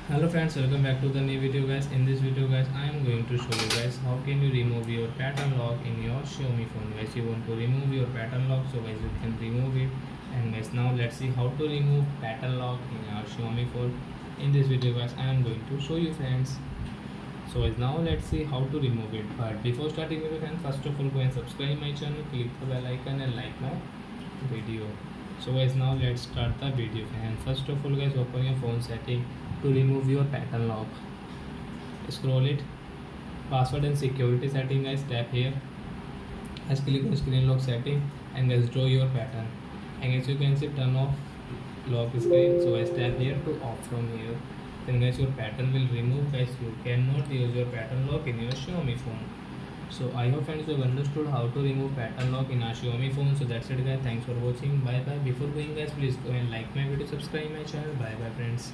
Hello friends, welcome back to the new video guys. In this video guys, I am going to show you guys how can you remove your pattern lock in your Xiaomi phone. Guys, you want to remove your pattern lock, so guys you can remove it. And guys, now let's see how to remove pattern lock in your Xiaomi phone. In this video guys, I am going to show you friends. So guys, now let's see how to remove it. But before starting video friends, first of all go and subscribe my channel, click the bell icon and like my video. So guys, now let's start the video. And first of all guys, open your phone setting to remove your pattern lock. Scroll it, password and security setting guys, tap here. Guys, click on screen lock setting and guys draw your pattern. And as you can see, turn off lock screen. So guys, tap here to off from here. Then guys, your pattern will remove. Guys, you cannot use your pattern lock in your Xiaomi phone. So I hope friends you have understood how to remove pattern lock in our Xiaomi phone. So that's it guys, thanks for watching, bye bye. Before going guys, please go and like my video, subscribe my channel, bye bye friends.